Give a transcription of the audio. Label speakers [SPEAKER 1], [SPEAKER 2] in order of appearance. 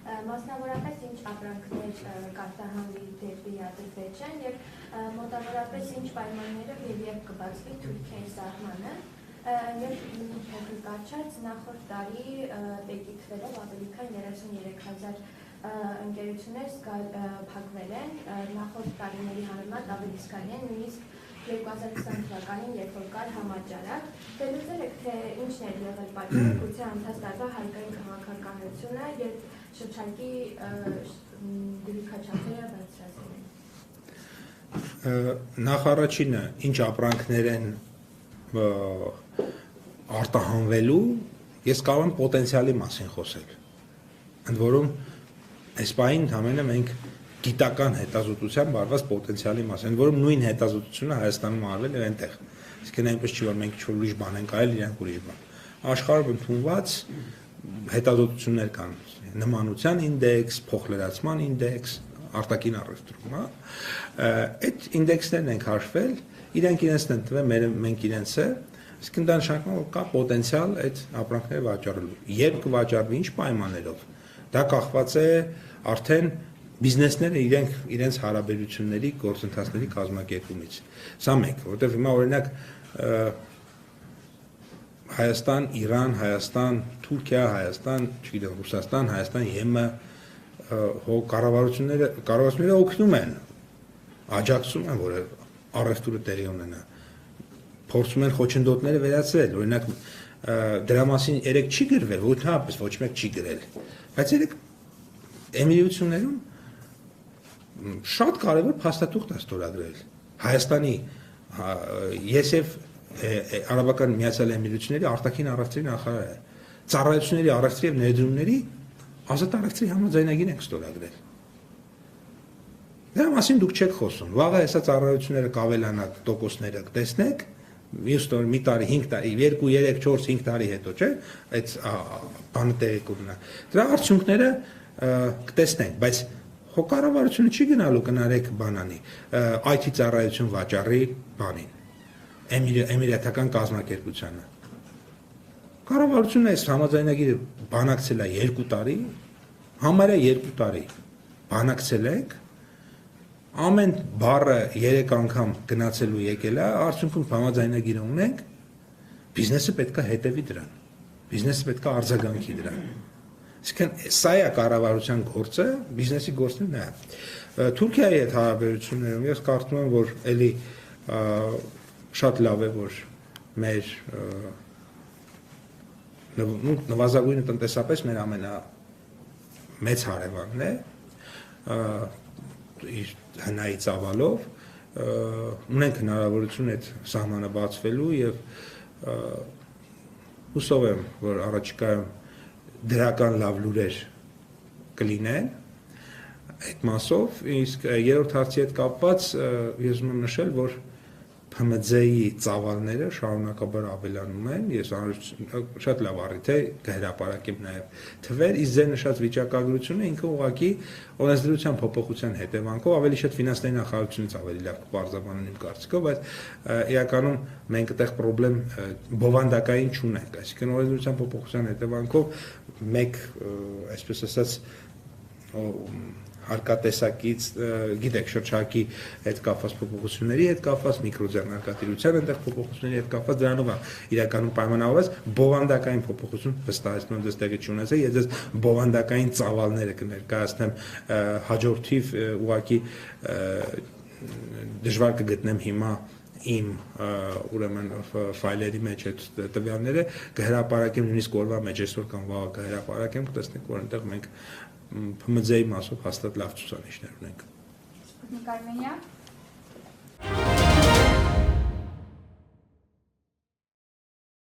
[SPEAKER 1] Մասնավորապես ինչ ապրանքներ կարտահանվի դեպի Ադրբեջան եւ մոտավորապես ինչ պայմաններով եւ կբացվի Թուրքիայի սահմանը եւ փոքր կարճած նախորդ տարի բեկի թվերով ավելի քան 33,000 ընկերություններ փակվել են նախորդ տարիների համեմատ ավելի զգալի են նույնիսկ 2020 թվականին, երբ որ կար համաճարակ, դե լուծել եք, թե ինչն էր եղել պատճառը, գուցե անցած տարվա հարկային քաղաքականությունը եւ շրջակի դիրքաչափերը բարձրացնել են։
[SPEAKER 2] Նախ առաջինը, ինչ ապրանքներ են արտահանվելու, ես կարող եմ պոտենցիալի մասին խոսել։ Ընդ որում, այս պահին ամենը մենք գիտական հետազոտությամբ արված պոտենցիալի մասին, ընդ որում նույն հետազոտությունը Հայաստանում արվել է այնտեղ։ Իսկ այնպես չի, որ մենք ուրիշ բան ենք արել, իրանք ուրիշ բան։ Աշխարհում ընդունված հետազոտություններ կան, նմանության ինդեքս, փոխլրացման ինդեքս, արտաքին առևտրում, հա։ Այդ ինդեքսներն են հաշվել, իրենք իրենցն են տվել, մենք իրենցը, իսկ դա նշանակում է, որ կա պոտենցիալ այդ ապրանքները վաճառելու։ Երբ կվաճառվի, ինչ պայմաններով, դա կախված է արդեն բիզնեսները իրենց հարաբերությունների, գործընթացների կազմակերպումից։ Սա մեկ, որովհետև հիմա օրինակ Հայաստան, Իրան, Հայաստան, Թուրքիա, Հայաստան, չգիտեմ, Ռուսաստան, Հայաստան, ԵՄ կառավարությունները օգնում են, աջակցում են, որ առևտուրը տեղի ունենա, փորձում են խոչընդոտները վերացրել, օրինակ դրա մասին երեք չի գրվել, ոչնչապես ոչ մեկ չի գրել, բայց երեք Էմիրություններում շատ կարևոր փաստաթուղթ է ստորագրել Հայաստանի ես եւ Արաբական Միացյալ Էմիրությունների արտաքին առևտրի նախարարը ծառայությունների առևտրի եւ ներդրումների ազատ առևտրի համաձայնագիր ենք ստորագրել։ Դրա մասին դուք չեք խոսում։ Վաղը հեսա ծառայությունները կավելանա տոկոսները կտեսնեք, մի տարի, 5 տարի, 2, 3, 4, 5 տարի հետո, չէ՞, այդ բանը տեղի կունենա։ Դրա արդյունքները կտեսնենք, բայց կառավարությունը չի գնալու կնարեք բանանի, IT ծառայություն վաճառի բանին, էմիրատական կազմակերպությանը։ Կառավարությունը այս համաձայնագիրը բանակցել է 2 տարի, համարյա 2 տարի բանակցել եք, ամեն բառը 3 անգամ գնացելու եկել է, արդյունքում համաձայնագիրը ունենք, բիզնեսը պետք է հետևի դրան, բիզնեսը պետք է արձագանքի դրան։ Այսինքն սա է կառավարության գործը, բիզնեսի գործն է։ Թուրքիայի հետ հարաբերություններում ես կարծում եմ, որ էլի շատ լավ է, որ մեր նվազագույնը տնտեսապես մեր ամենամեծ հարևանն է, իր հնայի ծավալով, ունենք հնարավորություն այդ սահմանը բացվելու եւ հուսով եմ, որ առաջիկայում դրական լավ լուրեր կլինեն այդ մասով, իսկ երրորդ հարցի հետ կապված ես ուզում եմ նշել, որ ՓՄԶ-ի ծավալները շարունակաբար ավելանում են, ես շատ լավ առիթ է կհրապարակեմ նաև թվեր, իսկ ձեր նշած վիճակագրությունը ինքը ուղղակի օրենսդրության փոփոխության հետևանքով ավելի շատ ֆինանսների նախարարությունից ավելի լավ կպարզաբանեն իմ կարծիքով, բայց իրականում մենք այդտեղ խնդրեմ բովանդակային չունենք, այսինքն օրենսդրության փոփոխության հետևանքով մեկ, այսպես ասած, հարկատեսակից, գիտեք, շրջակի հետ կապված փոփոխությունների հետ կապված, միկրոձեռնարկատիրության այնտեղ փոփոխությունների հետ կապված, դրանով է իրականում պայմանավորված բովանդակային փոփոխություն վստահեցնում եմ ձեզ տեղի չունեցել, ես ձեզ բովանդակային ծավալները կներկայացնեմ հաջորդիվ ուղղակի դժվար կգտնեմ հիմա իմ ուրեմն ֆայլերի մեջ այդ տվյալները կհրապարակեմ նույնիսկ օրվա մեջ այսօր կամ վաղը կհրապարակեմ, կտեսնեք, որ այնտեղ մենք ՓՄԶ-ի մասով հաստատ լավ ցուցանիշներ ունենք։
[SPEAKER 3] Նիկարմենյան